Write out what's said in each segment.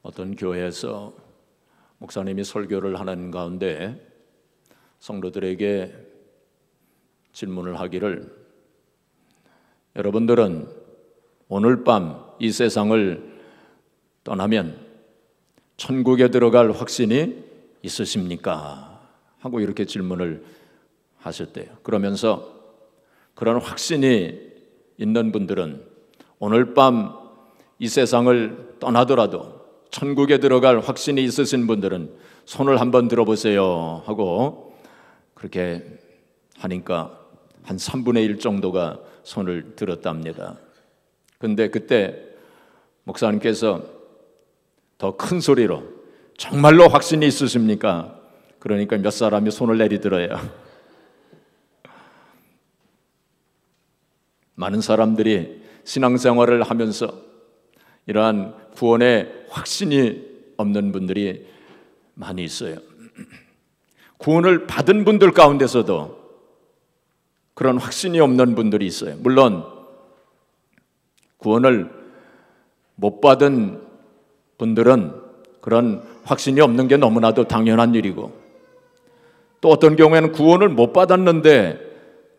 어떤 교회에서 목사님이 설교를 하는 가운데 성도들에게 질문을 하기를, 여러분들은 오늘 밤 이 세상을 떠나면 천국에 들어갈 확신이 있으십니까? 하고 이렇게 질문을 하셨대요. 그러면서 그런 확신이 있는 분들은 오늘 밤 이 세상을 떠나더라도 천국에 들어갈 확신이 있으신 분들은 손을 한번 들어보세요 하고 그렇게 하니까 한 3분의 1 정도가 손을 들었답니다. 근데 그때 목사님께서 더 큰 소리로 정말로 확신이 있으십니까? 그러니까 몇 사람이 손을 내리더래요. 많은 사람들이 신앙생활을 하면서 이러한 구원의 확신이 없는 분들이 많이 있어요. 구원을 받은 분들 가운데서도 그런 확신이 없는 분들이 있어요. 물론 구원을 못 받은 분들은 그런 확신이 없는 게 너무나도 당연한 일이고, 또 어떤 경우에는 구원을 못 받았는데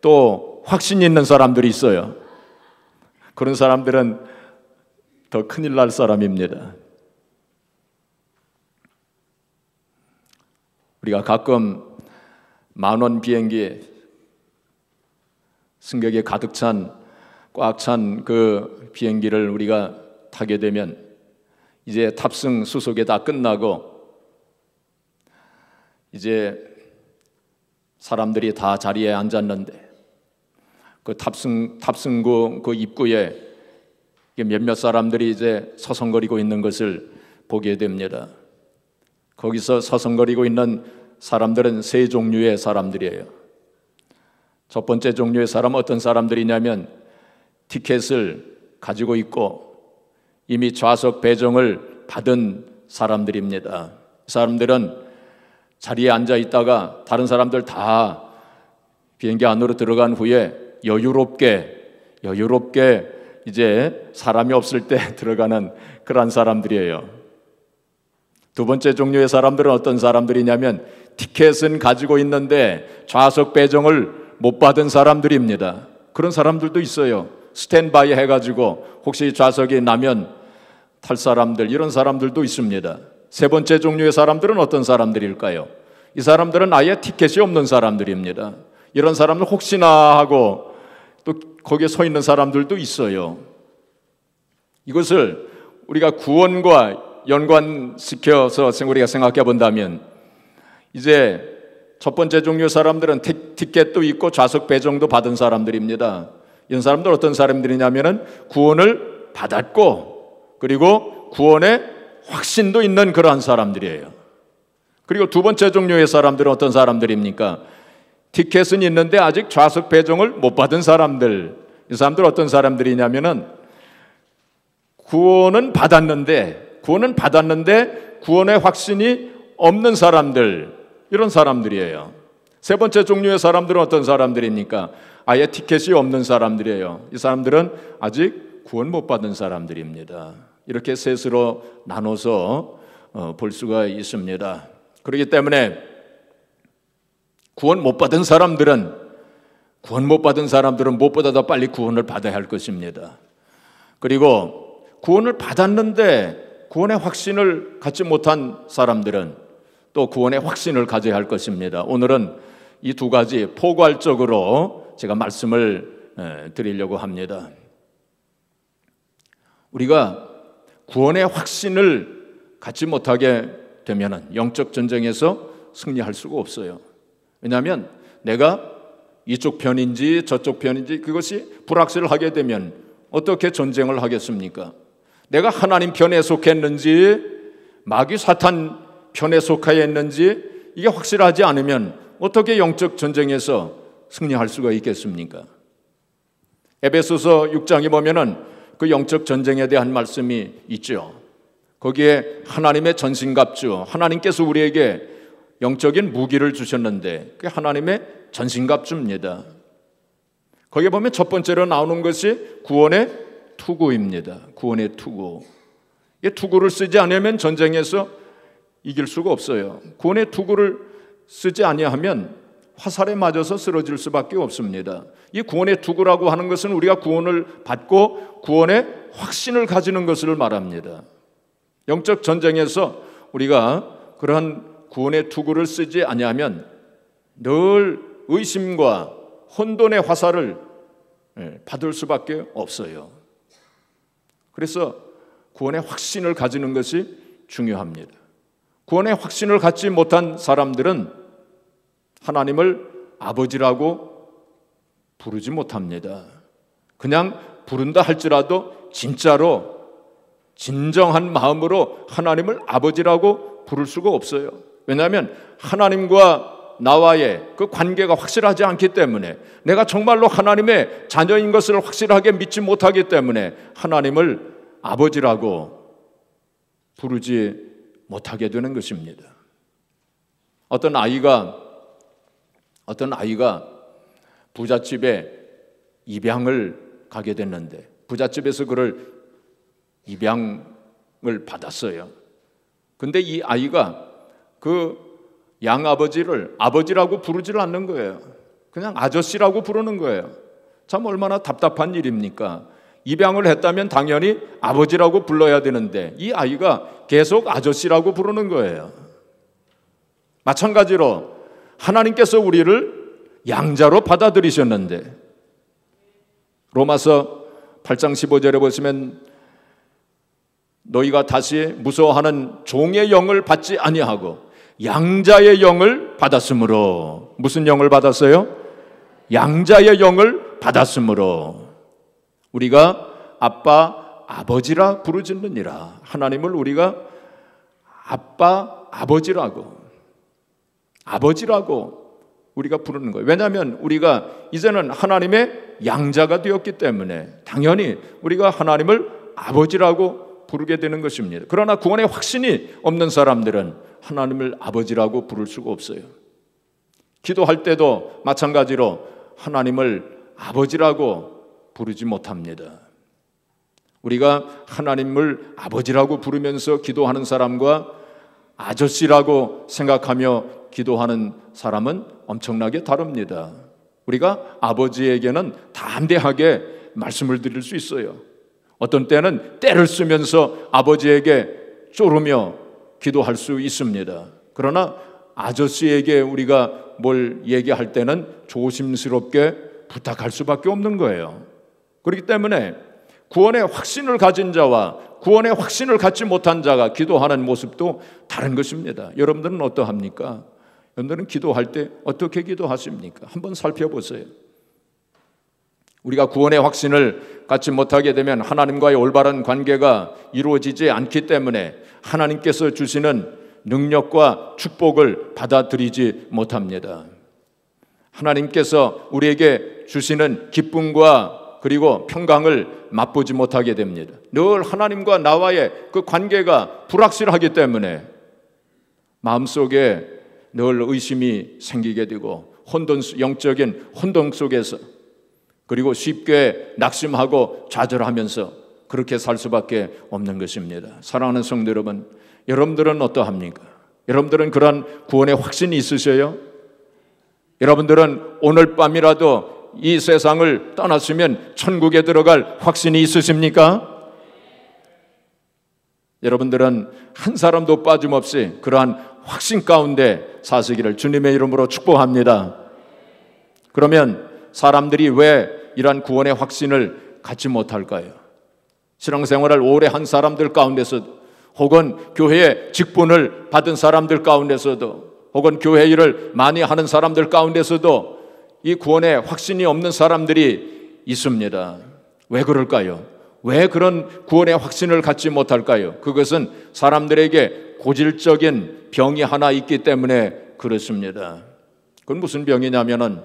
또 확신이 있는 사람들이 있어요. 그런 사람들은 더 큰일 날 사람입니다. 우리가 가끔 10,000원 비행기에 승객이 가득 찬, 꽉 찬 그 비행기를 우리가 타게 되면 이제 탑승 수속이 다 끝나고 이제 사람들이 다 자리에 앉았는데 그 탑승구 그 입구에 몇몇 사람들이 이제 서성거리고 있는 것을 보게 됩니다. 거기서 서성거리고 있는 사람들은 세 종류의 사람들이에요. 첫 번째 종류의 사람은 어떤 사람들이냐면 티켓을 가지고 있고 이미 좌석 배정을 받은 사람들입니다. 이 사람들은 자리에 앉아 있다가 다른 사람들 다 비행기 안으로 들어간 후에 여유롭게 이제 사람이 없을 때 들어가는 그런 사람들이에요. 두 번째 종류의 사람들은 어떤 사람들이냐면 티켓은 가지고 있는데 좌석 배정을 못 받은 사람들입니다. 그런 사람들도 있어요. 스탠바이 해가지고 혹시 좌석이 나면 탈 사람들, 이런 사람들도 있습니다. 세 번째 종류의 사람들은 어떤 사람들일까요? 이 사람들은 아예 티켓이 없는 사람들입니다. 이런 사람들 혹시나 하고 또 거기에 서 있는 사람들도 있어요. 이것을 우리가 구원과 연관시켜서 우리가 생각해 본다면 이제 첫 번째 종류의 사람들은 티켓도 있고 좌석 배정도 받은 사람들입니다. 이런 사람들 어떤 사람들이냐면은 구원을 받았고 그리고 구원의 확신도 있는 그러한 사람들이에요. 그리고 두 번째 종류의 사람들은 어떤 사람들입니까? 티켓은 있는데 아직 좌석 배정을 못 받은 사람들. 이 사람들 어떤 사람들이냐면은 구원은 받았는데 구원의 확신이 없는 사람들, 이런 사람들이에요. 세 번째 종류의 사람들은 어떤 사람들입니까? 아예 티켓이 없는 사람들이에요. 이 사람들은 아직 구원 못 받은 사람들입니다. 이렇게 셋으로 나눠서 볼 수가 있습니다. 그렇기 때문에 구원 못 받은 사람들은 무엇보다 더 빨리 구원을 받아야 할 것입니다. 그리고 구원을 받았는데 구원의 확신을 갖지 못한 사람들은 또 구원의 확신을 가져야 할 것입니다. 오늘은 이 두 가지 포괄적으로 제가 말씀을 드리려고 합니다. 우리가 구원의 확신을 갖지 못하게 되면 영적 전쟁에서 승리할 수가 없어요. 왜냐하면 내가 이쪽 편인지 저쪽 편인지 그것이 불확실하게 되면 어떻게 전쟁을 하겠습니까? 내가 하나님 편에 속했는지 마귀 사탄 편에 속하여 있는지 이게 확실하지 않으면 어떻게 영적 전쟁에서 승리할 수가 있겠습니까? 에베소서 6장에 보면은 그 영적 전쟁에 대한 말씀이 있죠. 거기에 하나님의 전신갑주, 하나님께서 우리에게 영적인 무기를 주셨는데 그게 하나님의 전신갑주입니다. 거기에 보면 첫 번째로 나오는 것이 구원의 투구입니다. 구원의 투구. 이 투구를 쓰지 않으면 전쟁에서 이길 수가 없어요. 구원의 투구를 쓰지 아니하면 화살에 맞아서 쓰러질 수밖에 없습니다. 이 구원의 투구라고 하는 것은 우리가 구원을 받고 구원의 확신을 가지는 것을 말합니다. 영적 전쟁에서 우리가 그러한 구원의 투구를 쓰지 아니하면 늘 의심과 혼돈의 화살을 받을 수밖에 없어요. 그래서 구원의 확신을 가지는 것이 중요합니다. 구원의 확신을 갖지 못한 사람들은 하나님을 아버지라고 부르지 못합니다. 그냥 부른다 할지라도 진짜로 진정한 마음으로 하나님을 아버지라고 부를 수가 없어요. 왜냐하면 하나님과 나와의 그 관계가 확실하지 않기 때문에, 내가 정말로 하나님의 자녀인 것을 확실하게 믿지 못하기 때문에 하나님을 아버지라고 부르지 못하게 되는 것입니다. 어떤 아이가 부잣집에 입양을 가게 됐는데 부잣집에서 그를 입양을 받았어요. 근데 이 아이가 그 양아버지를 아버지라고 부르지를 않는 거예요. 그냥 아저씨라고 부르는 거예요. 참 얼마나 답답한 일입니까? 입양을 했다면 당연히 아버지라고 불러야 되는데 이 아이가 계속 아저씨라고 부르는 거예요. 마찬가지로 하나님께서 우리를 양자로 받아들이셨는데 로마서 8장 15절에 보시면 너희가 다시 무서워하는 종의 영을 받지 아니하고 양자의 영을 받았으므로. 무슨 영을 받았어요? 양자의 영을 받았으므로 우리가 아빠 아버지라 부르짖느니라. 하나님을 우리가 아빠 아버지라고 우리가 부르는 거예요. 왜냐하면 우리가 이제는 하나님의 양자가 되었기 때문에 당연히 우리가 하나님을 아버지라고 부르게 되는 것입니다. 그러나 구원의 확신이 없는 사람들은 하나님을 아버지라고 부를 수가 없어요. 기도할 때도 마찬가지로 하나님을 아버지라고 부르지 못합니다. 우리가 하나님을 아버지라고 부르면서 기도하는 사람과 아저씨라고 생각하며 기도하는 사람은 엄청나게 다릅니다. 우리가 아버지에게는 담대하게 말씀을 드릴 수 있어요. 어떤 때는 때를 쓰면서 아버지에게 쪼르며 기도할 수 있습니다. 그러나 아저씨에게 우리가 뭘 얘기할 때는 조심스럽게 부탁할 수밖에 없는 거예요. 그렇기 때문에 구원의 확신을 가진 자와 구원의 확신을 갖지 못한 자가 기도하는 모습도 다른 것입니다. 여러분들은 어떠합니까? 여러분들은 기도할 때 어떻게 기도하십니까? 한번 살펴보세요. 우리가 구원의 확신을 갖지 못하게 되면 하나님과의 올바른 관계가 이루어지지 않기 때문에 하나님께서 주시는 능력과 축복을 받아들이지 못합니다. 하나님께서 우리에게 주시는 기쁨과 그리고 평강을 맛보지 못하게 됩니다. 늘 하나님과 나와의 그 관계가 불확실하기 때문에 마음속에 늘 의심이 생기게 되고 영적인 혼돈 속에서 그리고 쉽게 낙심하고 좌절하면서 그렇게 살 수밖에 없는 것입니다. 사랑하는 성도 여러분, 여러분들은 어떠합니까? 여러분들은 그런 구원의 확신이 있으셔요? 여러분들은 오늘 밤이라도 이 세상을 떠났으면 천국에 들어갈 확신이 있으십니까? 여러분들은 한 사람도 빠짐없이 그러한 확신 가운데 사시기를 주님의 이름으로 축복합니다. 그러면 사람들이 왜 이러한 구원의 확신을 갖지 못할까요? 신앙생활을 오래 한 사람들 가운데서도 혹은 교회의 직분을 받은 사람들 가운데서도 혹은 교회 일을 많이 하는 사람들 가운데서도 이 구원의 확신이 없는 사람들이 있습니다. 왜 그럴까요? 왜 그런 구원의 확신을 갖지 못할까요? 그것은 사람들에게 고질적인 병이 하나 있기 때문에 그렇습니다. 그건 무슨 병이냐면은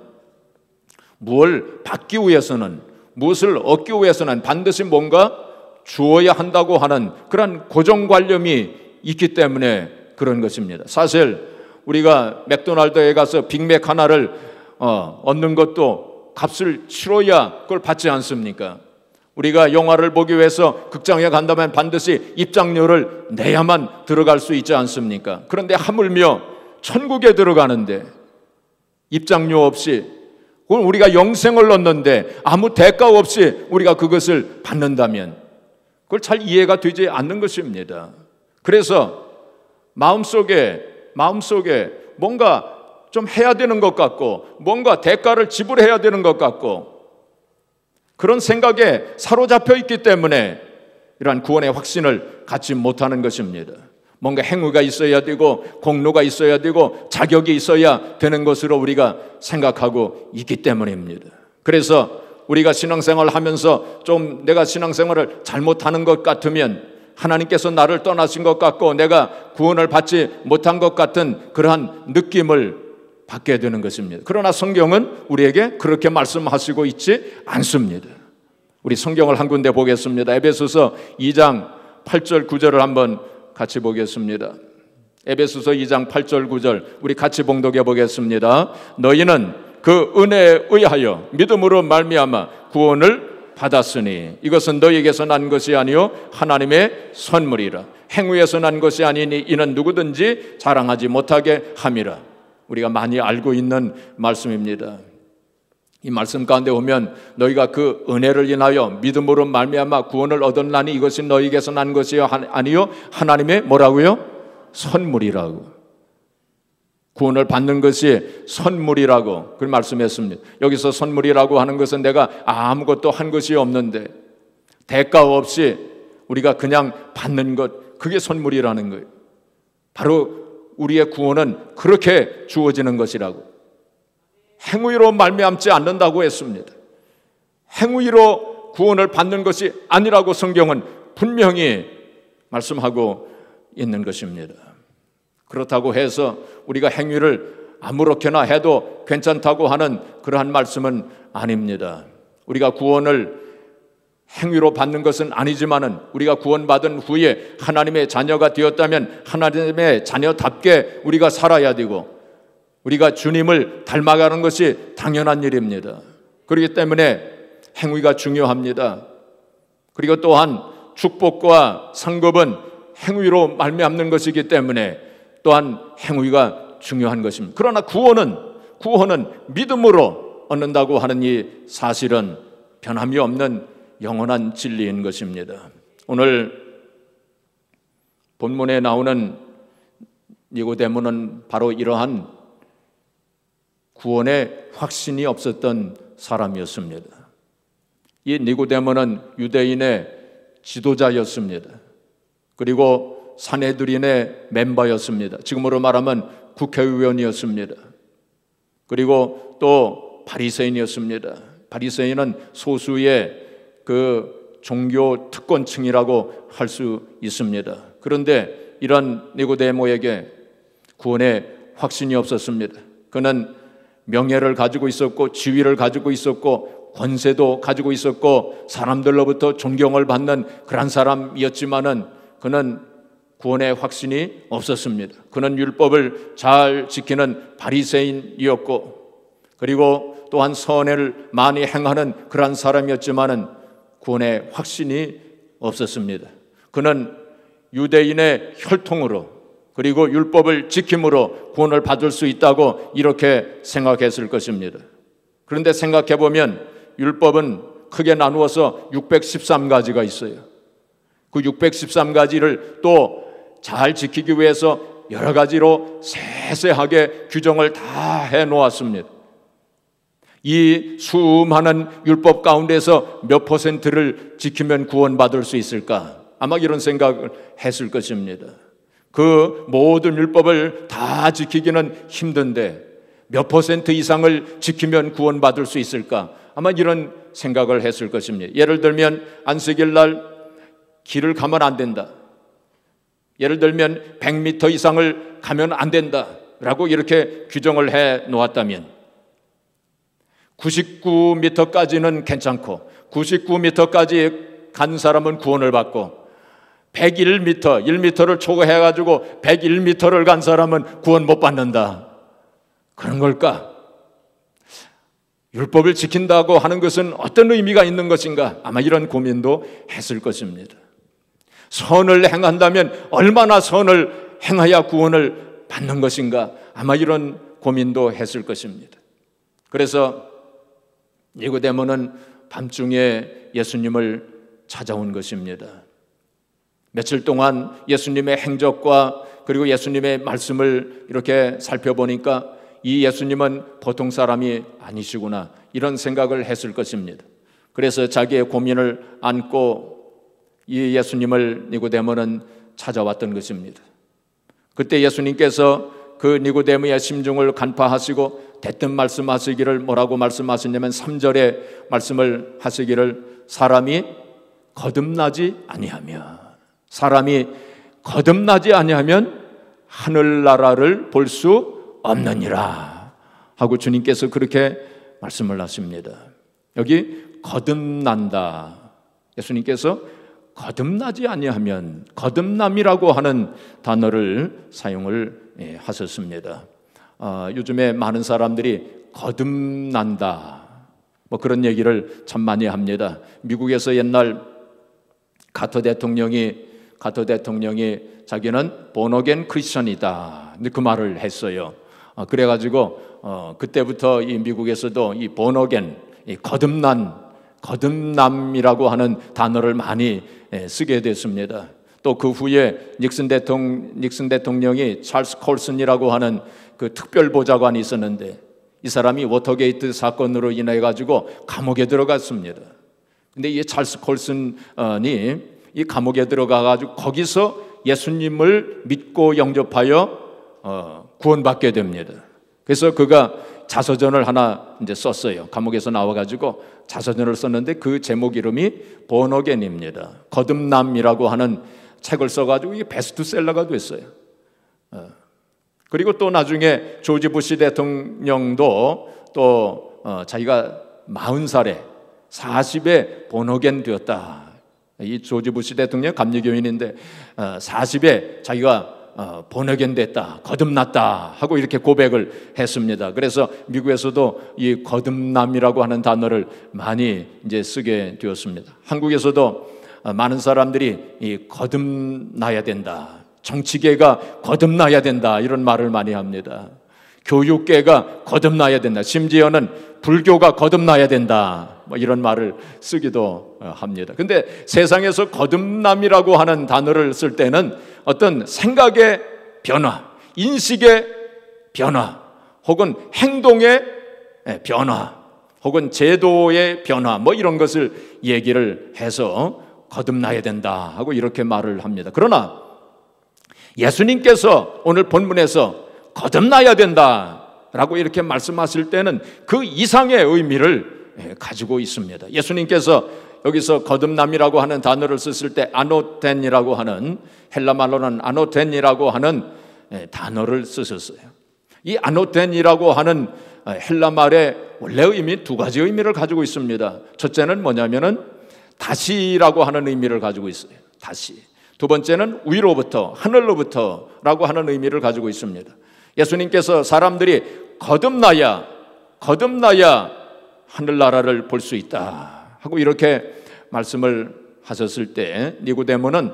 무엇을 받기 위해서는, 무엇을 얻기 위해서는 반드시 뭔가 주어야 한다고 하는 그런 고정관념이 있기 때문에 그런 것입니다. 사실 우리가 맥도날드에 가서 빅맥 하나를 얻는 것도 값을 치러야 그걸 받지 않습니까? 우리가 영화를 보기 위해서 극장에 간다면 반드시 입장료를 내야만 들어갈 수 있지 않습니까? 그런데 하물며 천국에 들어가는데 입장료 없이, 우리가 영생을 얻는데 아무 대가 없이 우리가 그것을 받는다면 그걸 잘 이해가 되지 않는 것입니다. 그래서 마음속에 뭔가 좀 해야 되는 것 같고, 뭔가 대가를 지불해야 되는 것 같고, 그런 생각에 사로잡혀 있기 때문에 이러한 구원의 확신을 갖지 못하는 것입니다. 뭔가 행위가 있어야 되고 공로가 있어야 되고 자격이 있어야 되는 것으로 우리가 생각하고 있기 때문입니다. 그래서 우리가 신앙생활을 하면서 좀 내가 신앙생활을 잘못하는 것 같으면 하나님께서 나를 떠나신 것 같고 내가 구원을 받지 못한 것 같은 그러한 느낌을 받게 되는 것입니다. 그러나 성경은 우리에게 그렇게 말씀하시고 있지 않습니다. 우리 성경을 한 군데 보겠습니다. 에베소서 2장 8절 9절을 한번 같이 보겠습니다. 에베소서 2장 8절 9절 우리 같이 봉독해 보겠습니다. 너희는 그 은혜에 의하여 믿음으로 말미암아 구원을 받았으니 이것은 너희에게서 난 것이 아니요 하나님의 선물이라. 행위에서 난 것이 아니니 이는 누구든지 자랑하지 못하게 함이라. 우리가 많이 알고 있는 말씀입니다. 이 말씀 가운데 보면 너희가 그 은혜를 인하여 믿음으로 말미암아 구원을 얻었나니 이것이 너희에게서 난 것이요 아니요 하나님의 뭐라고요? 선물이라고. 구원을 받는 것이 선물이라고 그 말씀했습니다. 여기서 선물이라고 하는 것은 내가 아무것도 한 것이 없는데 대가 없이 우리가 그냥 받는 것, 그게 선물이라는 거예요. 바로 우리의 구원은 그렇게 주어지는 것이라고. 행위로 말미암지 않는다고 했습니다. 행위로 구원을 받는 것이 아니라고 성경은 분명히 말씀하고 있는 것입니다. 그렇다고 해서 우리가 행위를 아무렇게나 해도 괜찮다고 하는 그러한 말씀은 아닙니다. 우리가 구원을 행위로 받는 것은 아니지만은 우리가 구원받은 후에 하나님의 자녀가 되었다면 하나님의 자녀답게 우리가 살아야 되고 우리가 주님을 닮아가는 것이 당연한 일입니다. 그렇기 때문에 행위가 중요합니다. 그리고 또한 축복과 상급은 행위로 말미암는 것이기 때문에 또한 행위가 중요한 것입니다. 그러나 구원은 믿음으로 얻는다고 하는 이 사실은 변함이 없는 영원한 진리인 것입니다. 오늘 본문에 나오는 니고데모는 바로 이러한 구원의 확신이 없었던 사람이었습니다. 이 니고데모는 유대인의 지도자였습니다. 그리고 산헤드린의 멤버였습니다. 지금으로 말하면 국회의원이었습니다. 그리고 또 바리새인이었습니다. 바리새인은 소수의 그 종교 특권층이라고 할 수 있습니다. 그런데 이런 니고데모에게 구원의 확신이 없었습니다. 그는 명예를 가지고 있었고 지위를 가지고 있었고 권세도 가지고 있었고 사람들로부터 존경을 받는 그런 사람이었지만은 그는 구원의 확신이 없었습니다. 그는 율법을 잘 지키는 바리새인이었고 그리고 또한 선을 많이 행하는 그런 사람이었지만은 구원의 확신이 없었습니다. 그는 유대인의 혈통으로 그리고 율법을 지킴으로 구원을 받을 수 있다고 이렇게 생각했을 것입니다. 그런데 생각해 보면 율법은 크게 나누어서 613가지가 있어요. 그 613가지를 또 잘 지키기 위해서 여러 가지로 세세하게 규정을 다 해놓았습니다. 이 수많은 율법 가운데서 몇 퍼센트를 지키면 구원받을 수 있을까? 아마 이런 생각을 했을 것입니다. 그 모든 율법을 다 지키기는 힘든데 몇 퍼센트 이상을 지키면 구원받을 수 있을까? 아마 이런 생각을 했을 것입니다. 예를 들면 안식일 날 길을 가면 안 된다. 예를 들면 100m 이상을 가면 안 된다라고 이렇게 규정을 해 놓았다면 99m까지는 괜찮고 99m까지 간 사람은 구원을 받고 101m, 1m를 초과해가지고 101m를 간 사람은 구원 못 받는다. 그런 걸까? 율법을 지킨다고 하는 것은 어떤 의미가 있는 것인가? 아마 이런 고민도 했을 것입니다. 선을 행한다면 얼마나 선을 행해야 구원을 받는 것인가? 아마 이런 고민도 했을 것입니다. 그래서 니고데모는 밤중에 예수님을 찾아온 것입니다. 며칠 동안 예수님의 행적과 그리고 예수님의 말씀을 이렇게 살펴보니까 이 예수님은 보통 사람이 아니시구나, 이런 생각을 했을 것입니다. 그래서 자기의 고민을 안고 이 예수님을 니고데모는 찾아왔던 것입니다. 그때 예수님께서 그 니고데모의 심중을 간파하시고 대뜸 말씀하시기를, 뭐라고 말씀하시냐면 3절에 말씀을 하시기를, 사람이 거듭나지 아니하면 하늘나라를 볼 수 없느니라 하고 주님께서 그렇게 말씀을 하십니다. 여기 거듭난다, 예수님께서 거듭나지 아니하면, 거듭남이라고 하는 단어를 사용을 하셨습니다. 요즘에 많은 사람들이 거듭난다, 뭐 그런 얘기를 참 많이 합니다. 미국에서 옛날 카터 대통령이 자기는 본어겐 크리스천이다, 그 말을 했어요. 그래가지고 그때부터 이 미국에서도 이 본어겐, 거듭남이라고 하는 단어를 많이 쓰게 됐습니다. 또 그 후에 닉슨 대통령이 찰스 콜슨이라고 하는 그 특별보좌관이 있었는데, 이 사람이 워터게이트 사건으로 인해 가지고 감옥에 들어갔습니다. 근데 이 찰스 콜슨이 이 감옥에 들어가 가지고 거기서 예수님을 믿고 영접하여 구원받게 됩니다. 그래서 그가 자서전을 하나 이제 썼어요. 감옥에서 나와 가지고 자서전을 썼는데 그 제목 이름이 본어겐입니다. 거듭남이라고 하는 책을 써가지고 이게 베스트셀러가 됐어요. 그리고 또 나중에 조지 부시 대통령도 또 자기가 40살에 40에 본어겐 되었다. 이 조지 부시 대통령 감리교인인데 40에 자기가 본어겐 됐다, 거듭났다 하고 이렇게 고백을 했습니다. 그래서 미국에서도 이 거듭남이라고 하는 단어를 많이 이제 쓰게 되었습니다. 한국에서도 많은 사람들이 이 거듭나야 된다, 정치계가 거듭나야 된다, 이런 말을 많이 합니다. 교육계가 거듭나야 된다, 심지어는 불교가 거듭나야 된다, 뭐 이런 말을 쓰기도 합니다. 근데 세상에서 거듭남이라고 하는 단어를 쓸 때는 어떤 생각의 변화, 인식의 변화, 혹은 행동의 변화, 혹은 제도의 변화, 뭐 이런 것을 얘기를 해서 거듭나야 된다 하고 이렇게 말을 합니다. 그러나 예수님께서 오늘 본문에서 거듭나야 된다라고 이렇게 말씀하실 때는 그 이상의 의미를 가지고 있습니다. 예수님께서 여기서 거듭남이라고 하는 단어를 썼을 때 아노텐이라고 하는, 헬라 말로는 아노텐이라고 하는 단어를 쓰셨어요. 이 아노텐이라고 하는 헬라 말의 원래 의미 두 가지 의미를 가지고 있습니다. 첫째는 뭐냐면은 다시라고 하는 의미를 가지고 있어요. 다시. 두 번째는 위로부터, 하늘로부터라고 하는 의미를 가지고 있습니다. 예수님께서 사람들이 거듭나야 하늘나라를 볼 수 있다 하고 이렇게 말씀을 하셨을 때 니고데모는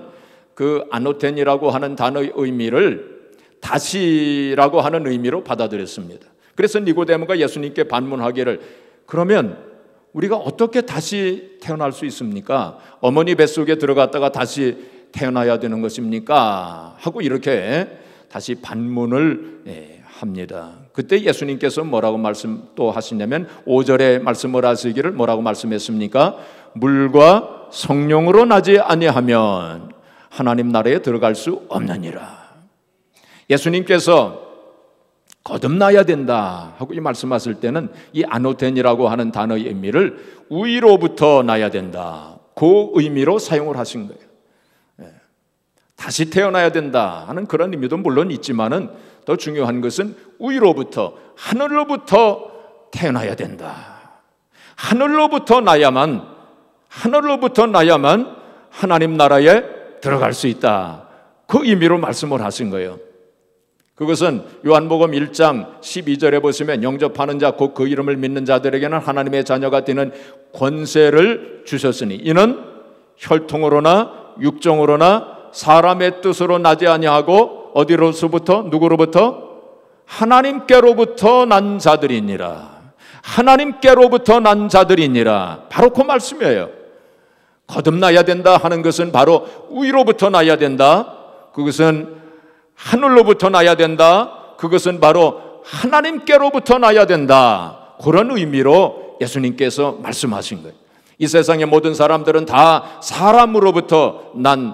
그 아노텐이라고 하는 단어의 의미를 다시라고 하는 의미로 받아들였습니다. 그래서 니고데모가 예수님께 반문하기를, 그러면 우리가 어떻게 다시 태어날 수 있습니까? 어머니 뱃속에 들어갔다가 다시 태어나야 되는 것입니까? 하고 이렇게 다시 반문을 합니다. 그때 예수님께서 뭐라고 말씀 또 하시냐면 5절에 말씀을 하시기를 뭐라고 말씀했습니까? 물과 성령으로 나지 아니하면 하나님 나라에 들어갈 수 없느니라. 예수님께서 거듭나야 된다 하고 이 말씀하실 때는 이 아노텐이라고 하는 단어의 의미를 위로부터 나야 된다, 그 의미로 사용을 하신 거예요. 다시 태어나야 된다 하는 그런 의미도 물론 있지만은 더 중요한 것은 위로부터, 하늘로부터 태어나야 된다. 하늘로부터 나야만 하나님 나라에 들어갈 수 있다, 그 의미로 말씀을 하신 거예요. 그것은 요한복음 1장 12절에 보시면 영접하는 자 곧 그 이름을 믿는 자들에게는 하나님의 자녀가 되는 권세를 주셨으니 이는 혈통으로나 육정으로나 사람의 뜻으로 나지 아니하고 어디로서부터 누구로부터? 하나님께로부터 난 자들이니라. 하나님께로부터 난 자들이니라. 바로 그 말씀이에요. 거듭나야 된다 하는 것은 바로 위로부터 나야 된다. 그것은 하늘로부터 나야 된다. 그것은 바로 하나님께로부터 나야 된다. 그런 의미로 예수님께서 말씀하신 거예요. 이 세상의 모든 사람들은 다 사람으로부터 난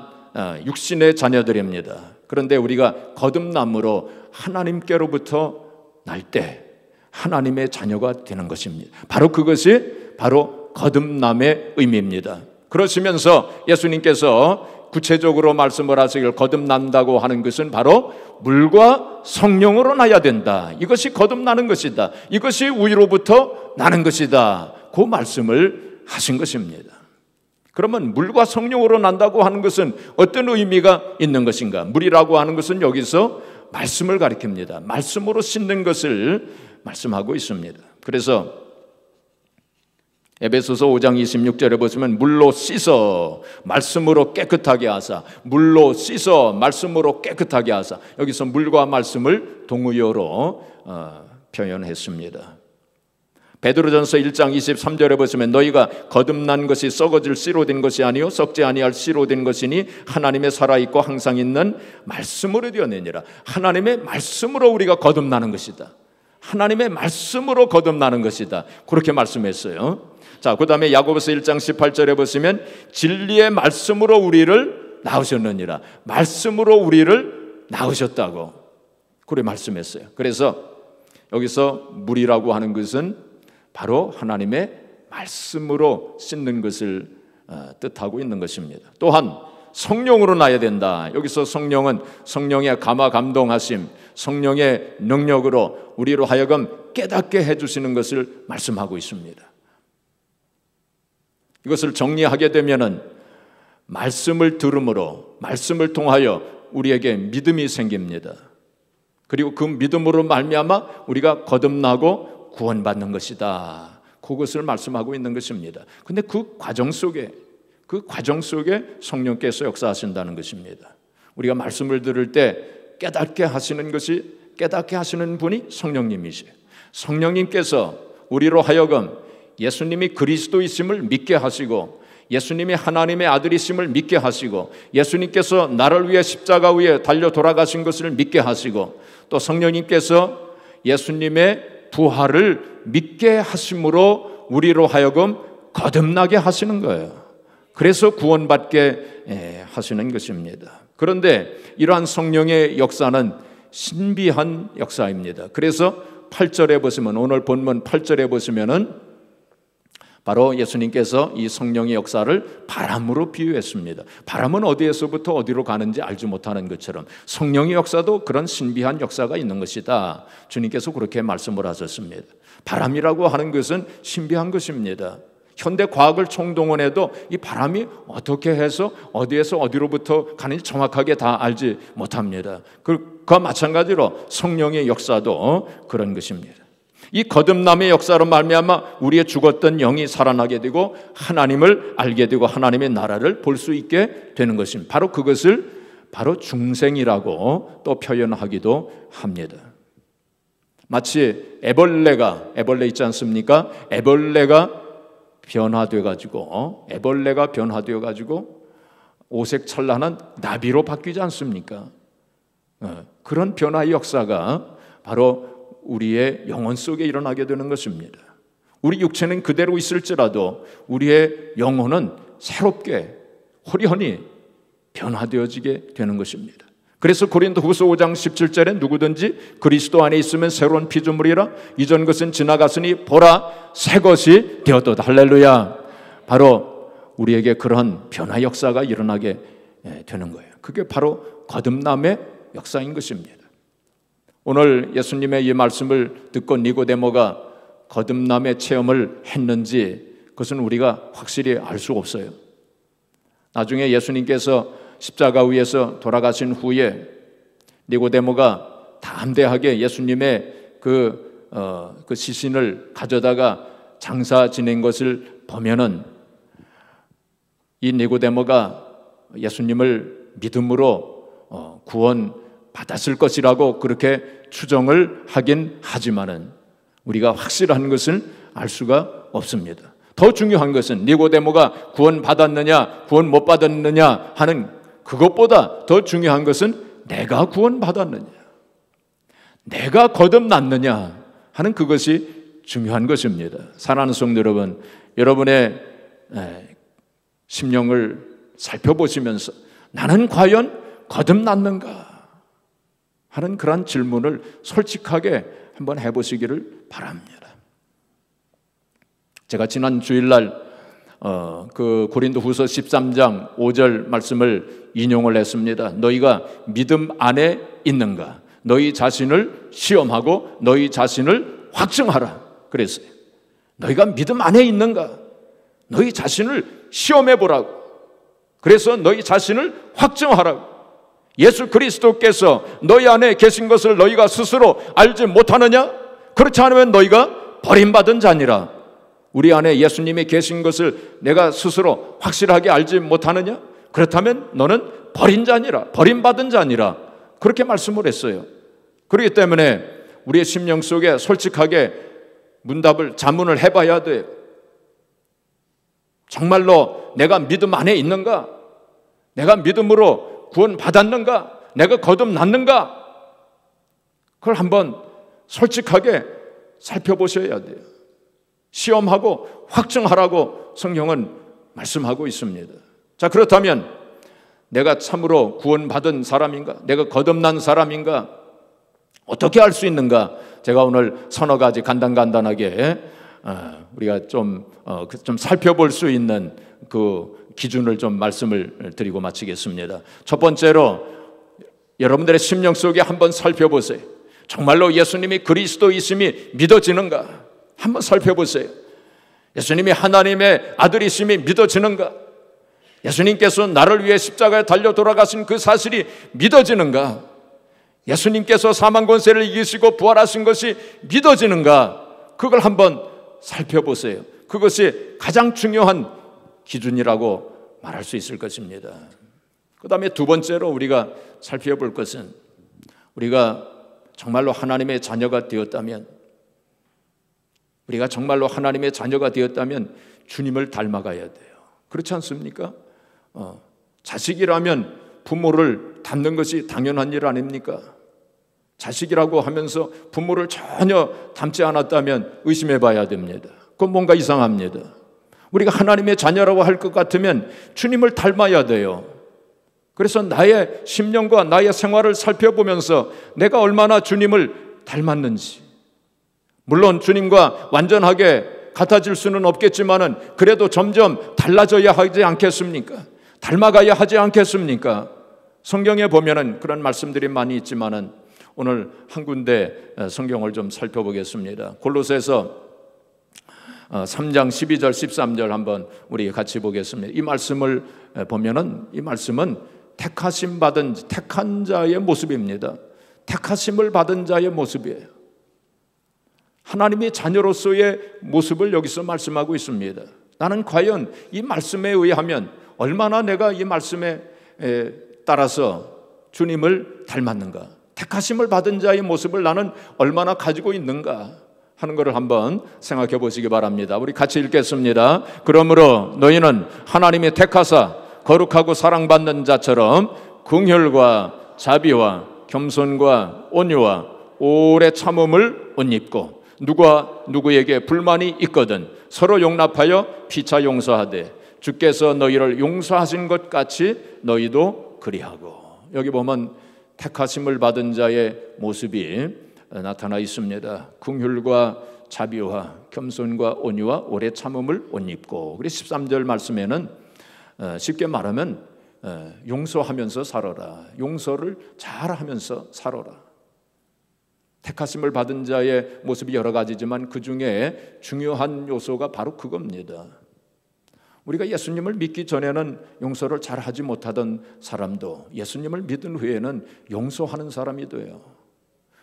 육신의 자녀들입니다. 그런데 우리가 거듭남으로 하나님께로부터 날 때 하나님의 자녀가 되는 것입니다. 바로 그것이 바로 거듭남의 의미입니다. 그러시면서 예수님께서 구체적으로 말씀을 하시길 거듭난다고 하는 것은 바로 물과 성령으로 나야 된다. 이것이 거듭나는 것이다. 이것이 위로부터 나는 것이다. 그 말씀을 하신 것입니다. 그러면 물과 성령으로 난다고 하는 것은 어떤 의미가 있는 것인가? 물이라고 하는 것은 여기서 말씀을 가리킵니다. 말씀으로 씻는 것을 말씀하고 있습니다. 그래서 에베소서 5장 26절에 보시면 물로 씻어 말씀으로 깨끗하게 하사, 물로 씻어 말씀으로 깨끗하게 하사, 여기서 물과 말씀을 동의어로 표현했습니다. 베드로전서 1장 23절에 보시면 너희가 거듭난 것이 썩어질 씨로 된 것이 아니요 썩지 아니할 씨로 된 것이니 하나님의 살아있고 항상 있는 말씀으로 되었느니라. 하나님의 말씀으로 우리가 거듭나는 것이다. 하나님의 말씀으로 거듭나는 것이다. 그렇게 말씀했어요. 자, 그 다음에 야고보서 1장 18절에 보시면 진리의 말씀으로 우리를 낳으셨느니라. 말씀으로 우리를 낳으셨다고 그렇게 말씀했어요. 그래서 여기서 물이라고 하는 것은 바로 하나님의 말씀으로 씻는 것을 뜻하고 있는 것입니다. 또한 성령으로 나야 된다. 여기서 성령은 성령의 감화 감동하심, 성령의 능력으로 우리로 하여금 깨닫게 해주시는 것을 말씀하고 있습니다. 이것을 정리하게 되면은 말씀을 들음으로, 말씀을 통하여 우리에게 믿음이 생깁니다. 그리고 그 믿음으로 말미암아 우리가 거듭나고 구원받는 것이다. 그것을 말씀하고 있는 것입니다. 근데 그 과정 속에 성령께서 역사하신다는 것입니다. 우리가 말씀을 들을 때 깨닫게 하시는 분이 성령님이세요. 성령님께서 우리로 하여금 예수님이 그리스도이심을 믿게 하시고, 예수님이 하나님의 아들이심을 믿게 하시고, 예수님께서 나를 위해 십자가 위에 달려 돌아가신 것을 믿게 하시고, 또 성령님께서 예수님의 부활을 믿게 하심으로 우리로 하여금 거듭나게 하시는 거예요. 그래서 구원받게 하시는 것입니다. 그런데 이러한 성령의 역사는 신비한 역사입니다. 그래서 8절에 보시면, 오늘 본문 8절에 보시면은 바로 예수님께서 이 성령의 역사를 바람으로 비유했습니다. 바람은 어디에서부터 어디로 가는지 알지 못하는 것처럼 성령의 역사도 그런 신비한 역사가 있는 것이다. 주님께서 그렇게 말씀을 하셨습니다. 바람이라고 하는 것은 신비한 것입니다. 현대 과학을 총동원해도 이 바람이 어떻게 해서 어디에서 어디로부터 가는지 정확하게 다 알지 못합니다. 그와 마찬가지로 성령의 역사도 그런 것입니다. 이 거듭남의 역사로 말미암아 우리의 죽었던 영이 살아나게 되고 하나님을 알게 되고 하나님의 나라를 볼 수 있게 되는 것입니다. 바로 그것을 바로 중생이라고 또 표현하기도 합니다. 마치 애벌레 있지 않습니까? 애벌레가 변화되어 가지고 오색찬란한 나비로 바뀌지 않습니까? 그런 변화의 역사가 바로 우리의 영혼 속에 일어나게 되는 것입니다. 우리 육체는 그대로 있을지라도 우리의 영혼은 새롭게 호련히 변화되어지게 되는 것입니다. 그래서 고린도후서 5장 17절에 누구든지 그리스도 안에 있으면 새로운 피조물이라 이전 것은 지나갔으니 보라 새 것이 되었도다. 할렐루야. 바로 우리에게 그런 변화 역사가 일어나게 되는 거예요. 그게 바로 거듭남의 역사인 것입니다. 오늘 예수님의 이 말씀을 듣고 니고데모가 거듭남의 체험을 했는지 그것은 우리가 확실히 알 수 없어요. 나중에 예수님께서 십자가 위에서 돌아가신 후에 니고데모가 담대하게 예수님의 그 시신을 가져다가 장사 지낸 것을 보면은 이 니고데모가 예수님을 믿음으로 구원 받았을 것이라고 그렇게 추정을 하긴 하지만은 우리가 확실한 것을 알 수가 없습니다. 더 중요한 것은 니고데모가 구원 받았느냐 구원 못 받았느냐 하는 그것보다 더 중요한 것은 내가 구원 받았느냐 내가 거듭났느냐 하는 그것이 중요한 것입니다. 사랑하는 성도 여러분, 여러분의 심령을 살펴보시면서 나는 과연 거듭났는가 하는 그런 질문을 솔직하게 한번 해보시기를 바랍니다. 제가 지난 주일날 그 고린도후서 13장 5절 말씀을 인용을 했습니다. 너희가 믿음 안에 있는가? 너희 자신을 시험하고 너희 자신을 확증하라 그랬어요. 너희가 믿음 안에 있는가? 너희 자신을 시험해 보라고. 그래서 너희 자신을 확증하라고. 예수 그리스도께서 너희 안에 계신 것을 너희가 스스로 알지 못하느냐? 그렇지 않으면 너희가 버림받은 자니라. 우리 안에 예수님이 계신 것을 내가 스스로 확실하게 알지 못하느냐? 그렇다면 너는 버린 자니라, 버림받은 자니라. 그렇게 말씀을 했어요. 그렇기 때문에 우리의 심령 속에 솔직하게 자문을 해봐야 돼요. 정말로 내가 믿음 안에 있는가? 내가 믿음으로 구원 받았는가? 내가 거듭났는가? 그걸 한번 솔직하게 살펴보셔야 돼요. 시험하고 확증하라고 성경은 말씀하고 있습니다. 자, 그렇다면 내가 참으로 구원받은 사람인가? 내가 거듭난 사람인가? 어떻게 알 수 있는가? 제가 오늘 서너 가지 간단하게 우리가 좀 살펴볼 수 있는 그 기준을 좀 말씀을 드리고 마치겠습니다. 첫 번째로 여러분들의 심령 속에 한번 살펴보세요. 정말로 예수님이 그리스도이심이 믿어지는가? 한번 살펴보세요. 예수님이 하나님의 아들이심이 믿어지는가? 예수님께서 나를 위해 십자가에 달려 돌아가신 그 사실이 믿어지는가? 예수님께서 사망 권세를 이기시고 부활하신 것이 믿어지는가? 그걸 한번 살펴보세요. 그것이 가장 중요한 기준이라고 말할 수 있을 것입니다. 그 다음에 두 번째로 우리가 살펴볼 것은 우리가 정말로 하나님의 자녀가 되었다면 주님을 닮아가야 돼요. 그렇지 않습니까? 자식이라면 부모를 닮는 것이 당연한 일 아닙니까? 자식이라고 하면서 부모를 전혀 닮지 않았다면 의심해 봐야 됩니다. 그건 뭔가 이상합니다. 우리가 하나님의 자녀라고 할 것 같으면 주님을 닮아야 돼요. 그래서 나의 심령과 나의 생활을 살펴보면서 내가 얼마나 주님을 닮았는지, 물론 주님과 완전하게 같아질 수는 없겠지만은 그래도 점점 달라져야 하지 않겠습니까? 닮아가야 하지 않겠습니까? 성경에 보면은 그런 말씀들이 많이 있지만은 오늘 한 군데 성경을 좀 살펴보겠습니다. 골로새서 3장 12절 13절 한번 우리 같이 보겠습니다. 이 말씀을 보면은 이 말씀은 택한 자의 모습입니다. 택하심을 받은 자의 모습이에요. 하나님의 자녀로서의 모습을 여기서 말씀하고 있습니다. 나는 과연 이 말씀에 의하면 얼마나 내가 이 말씀에 따라서 주님을 닮았는가? 택하심을 받은 자의 모습을 나는 얼마나 가지고 있는가 하는 것을 한번 생각해 보시기 바랍니다. 우리 같이 읽겠습니다. 그러므로 너희는 하나님의 택하사 거룩하고 사랑받는 자처럼 긍휼과 자비와 겸손과 온유와 오래 참음을 옷 입고 누가 누구에게 불만이 있거든 서로 용납하여 피차 용서하되 주께서 너희를 용서하신 것 같이 너희도 그리하고. 여기 보면 택하심을 받은 자의 모습이 나타나 있습니다. 긍휼과 자비와 겸손과 온유와 오래 참음을 옷 입고. 그리고 13절 말씀에는 쉽게 말하면 용서하면서 살아라. 용서를 잘하면서 살아라. 택하심을 받은 자의 모습이 여러 가지지만 그 중에 중요한 요소가 바로 그겁니다. 우리가 예수님을 믿기 전에는 용서를 잘하지 못하던 사람도 예수님을 믿은 후에는 용서하는 사람이 돼요.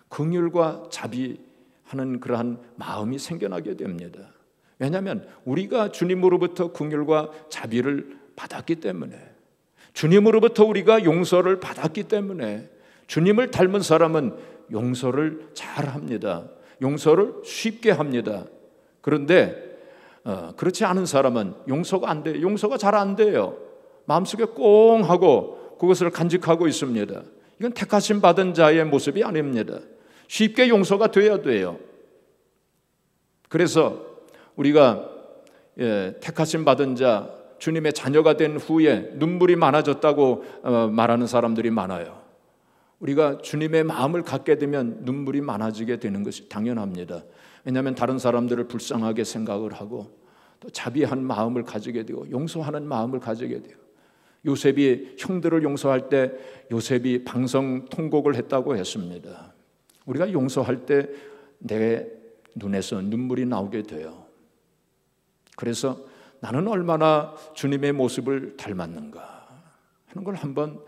긍휼과 자비하는 그러한 마음이 생겨나게 됩니다. 왜냐하면 우리가 주님으로부터 긍휼과 자비를 받았기 때문에, 주님으로부터 우리가 용서를 받았기 때문에, 주님을 닮은 사람은 용서를 잘 합니다. 용서를 쉽게 합니다. 그런데 그렇지 않은 사람은 용서가 안 돼요. 용서가 잘 안 돼요. 마음속에 꽁 하고 그것을 간직하고 있습니다. 이건 택하심 받은 자의 모습이 아닙니다. 쉽게 용서가 돼야 돼요. 그래서 우리가 택하심 받은 자, 주님의 자녀가 된 후에 눈물이 많아졌다고 말하는 사람들이 많아요. 우리가 주님의 마음을 갖게 되면 눈물이 많아지게 되는 것이 당연합니다. 왜냐하면 다른 사람들을 불쌍하게 생각을 하고 또 자비한 마음을 가지게 되고 용서하는 마음을 가지게 돼요. 요셉이 형들을 용서할 때 요셉이 방성통곡을 했다고 했습니다. 우리가 용서할 때 내 눈에서 눈물이 나오게 돼요. 그래서 나는 얼마나 주님의 모습을 닮았는가 하는 걸 한번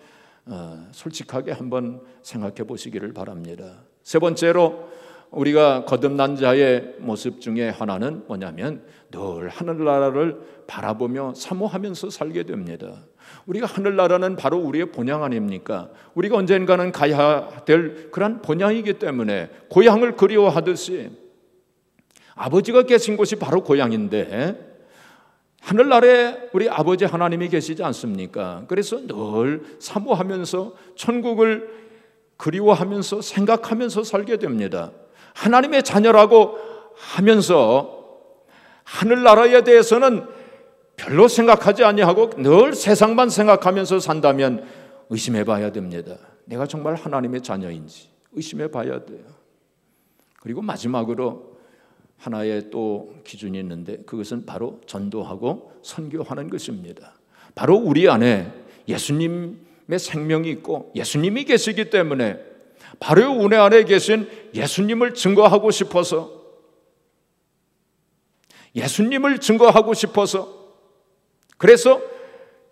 솔직하게 한번 생각해 보시기를 바랍니다. 세 번째로 우리가 거듭난 자의 모습 중에 하나는 뭐냐면 늘 하늘나라를 바라보며 사모하면서 살게 됩니다. 우리가 하늘나라는 바로 우리의 본향 아닙니까? 우리가 언젠가는 가야 될 그런 본향이기 때문에 고향을 그리워하듯이 아버지가 계신 곳이 바로 고향인데 하늘나라에 우리 아버지 하나님이 계시지 않습니까? 그래서 늘 사모하면서 천국을 그리워하면서 생각하면서 살게 됩니다. 하나님의 자녀라고 하면서 하늘나라에 대해서는 별로 생각하지 아니하고 늘 세상만 생각하면서 산다면 의심해 봐야 됩니다. 내가 정말 하나님의 자녀인지 의심해 봐야 돼요. 그리고 마지막으로 하나의 또 기준이 있는데 그것은 바로 전도하고 선교하는 것입니다. 바로 우리 안에 예수님의 생명이 있고 예수님이 계시기 때문에 바로 우리 안에 계신 예수님을 증거하고 싶어서 그래서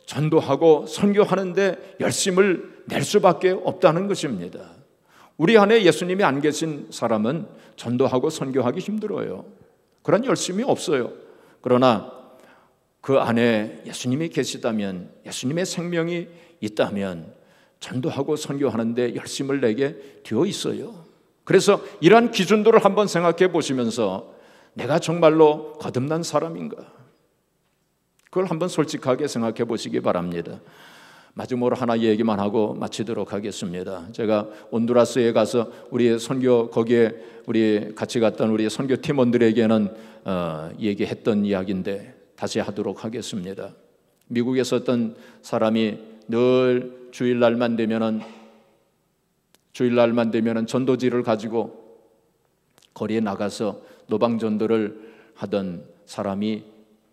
전도하고 선교하는데 열심을 낼 수밖에 없다는 것입니다. 우리 안에 예수님이 안 계신 사람은 전도하고 선교하기 힘들어요. 그런 열심이 없어요. 그러나 그 안에 예수님이 계시다면, 예수님의 생명이 있다면 전도하고 선교하는데 열심을 내게 되어 있어요. 그래서 이러한 기준들을 한번 생각해 보시면서 내가 정말로 거듭난 사람인가? 그걸 한번 솔직하게 생각해 보시기 바랍니다. 마지막으로 하나 얘기만 하고 마치도록 하겠습니다. 제가 온두라스에 가서 우리 선교 거기에 우리 같이 갔던 우리 선교 팀원들에게는 얘기했던 이야기인데 다시 하도록 하겠습니다. 미국에서 어떤 사람이 늘 주일날만 되면은 전도지를 가지고 거리에 나가서 노방전도를 하던 사람이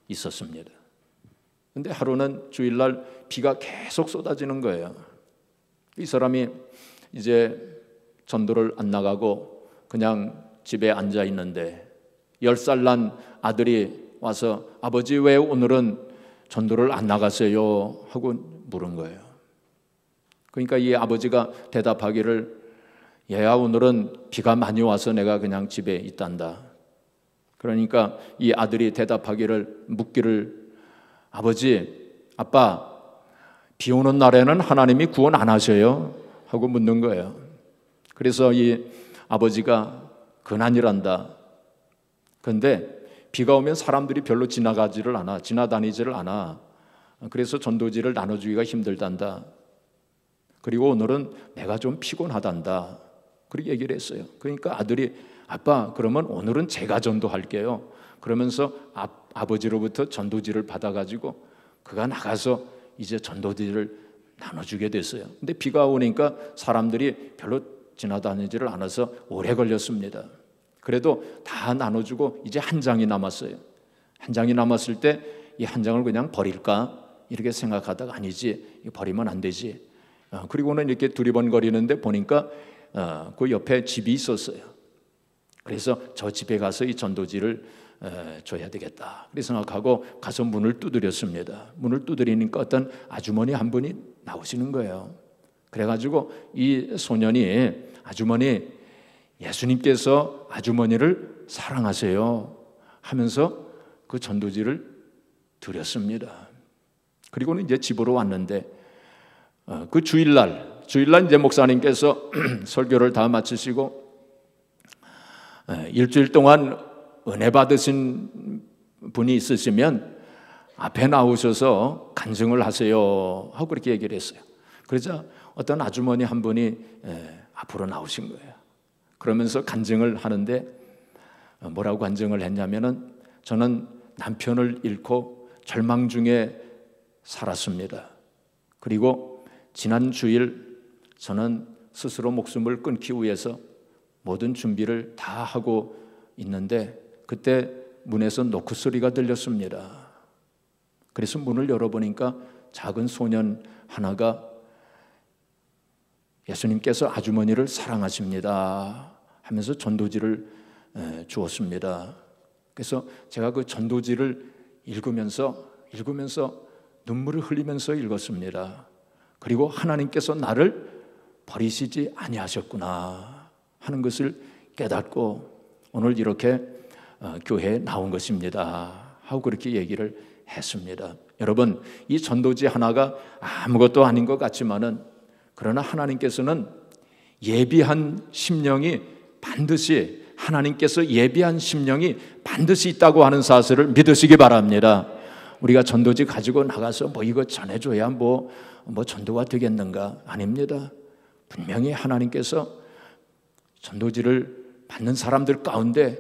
있었습니다. 근데 하루는 주일날 비가 계속 쏟아지는 거예요. 이 사람이 이제 전도를 안 나가고 그냥 집에 앉아 있는데 10살 난 아들이 와서 아버지 왜 오늘은 전도를 안 나갔어요? 하고 물은 거예요. 그러니까 이 아버지가 대답하기를 얘야 오늘은 비가 많이 와서 내가 그냥 집에 있단다. 그러니까 이 아들이 대답하기를 묻기를 아버지, 아빠, 비 오는 날에는 하나님이 구원 안 하셔요? 하고 묻는 거예요. 그래서 이 아버지가 근한이란다. 그런데 비가 오면 사람들이 별로 지나다니지를 않아. 그래서 전도지를 나눠주기가 힘들단다. 그리고 오늘은 내가 좀 피곤하단다. 그렇게 얘기를 했어요. 그러니까 아들이 아빠, 그러면 오늘은 제가 전도할게요. 그러면서 아버지로부터 전도지를 받아가지고 그가 나가서 이제 전도지를 나눠주게 됐어요. 근데 비가 오니까 사람들이 별로 지나다니지를 않아서 오래 걸렸습니다. 그래도 다 나눠주고 이제 한 장이 남았어요. 한 장이 남았을 때 이 한 장을 그냥 버릴까 이렇게 생각하다가 아니지, 이거 버리면 안 되지. 그리고는 이렇게 두리번거리는데 보니까 그 옆에 집이 있었어요. 그래서 저 집에 가서 이 전도지를 줘야 되겠다 그렇게 생각하고 가서 문을 두드렸습니다. 문을 두드리니까 어떤 아주머니 한 분이 나오시는 거예요. 그래가지고 이 소년이 아주머니 예수님께서 아주머니를 사랑하세요 하면서 그 전도지를 드렸습니다. 그리고는 이제 집으로 왔는데 그 주일날 이제 목사님께서 설교를 다 마치시고 일주일 동안 은혜 받으신 분이 있으시면 앞에 나오셔서 간증을 하세요 하고 그렇게 얘기를 했어요. 그러자 어떤 아주머니 한 분이 앞으로 나오신 거예요. 그러면서 간증을 하는데 뭐라고 간증을 했냐면은 저는 남편을 잃고 절망 중에 살았습니다. 그리고 지난 주일 저는 스스로 목숨을 끊기 위해서 모든 준비를 다 하고 있는데 그때 문에서 노크 소리가 들렸습니다. 그래서 문을 열어보니까 작은 소년 하나가 예수님께서 아주머니를 사랑하십니다 하면서 전도지를 주었습니다. 그래서 제가 그 전도지를 읽으면서 눈물을 흘리면서 읽었습니다. 그리고 하나님께서 나를 버리시지 아니하셨구나 하는 것을 깨닫고 오늘 이렇게 교회에 나온 것입니다 하고 그렇게 얘기를 했습니다. 여러분, 이 전도지 하나가 아무것도 아닌 것 같지만은 그러나 하나님께서는 예비한 심령이 반드시 하나님께서 예비한 심령이 반드시 있다고 하는 사실을 믿으시기 바랍니다. 우리가 전도지 가지고 나가서 뭐 이거 전해줘야 뭐 전도가 되겠는가? 아닙니다. 분명히 하나님께서 전도지를 받는 사람들 가운데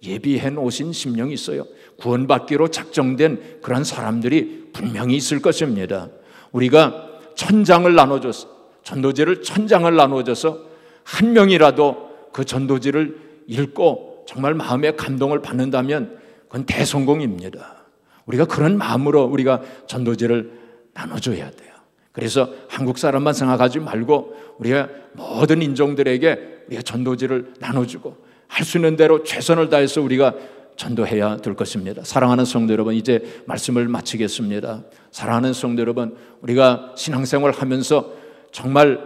예비해 놓으신 심령이 있어요. 구원받기로 작정된 그런 사람들이 분명히 있을 것입니다. 우리가 1000장을 나눠줘서 전도지를 1000장을 나눠줘서 한 명이라도 그 전도지를 읽고 정말 마음의 감동을 받는다면 그건 대성공입니다. 우리가 그런 마음으로 우리가 전도지를 나눠줘야 돼요. 그래서 한국 사람만 생각하지 말고 우리가 모든 인종들에게 우리가 전도지를 나눠주고 할 수 있는 대로 최선을 다해서 우리가 전도해야 될 것입니다. 사랑하는 성도 여러분, 이제 말씀을 마치겠습니다. 사랑하는 성도 여러분, 우리가 신앙생활을 하면서 정말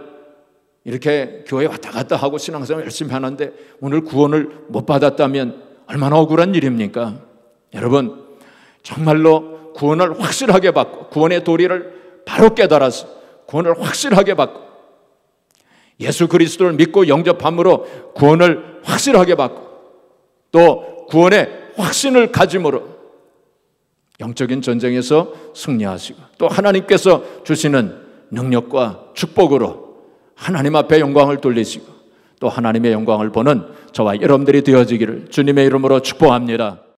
이렇게 교회 왔다 갔다 하고 신앙생활 열심히 하는데 오늘 구원을 못 받았다면 얼마나 억울한 일입니까? 여러분, 정말로 구원을 확실하게 받고 구원의 도리를 바로 깨달아서 구원을 확실하게 받고 예수 그리스도를 믿고 영접함으로 구원을 확실하게 받고 또 구원의 확신을 가짐으로 영적인 전쟁에서 승리하시고 또 하나님께서 주시는 능력과 축복으로 하나님 앞에 영광을 돌리시고 또 하나님의 영광을 보는 저와 여러분들이 되어지기를 주님의 이름으로 축복합니다.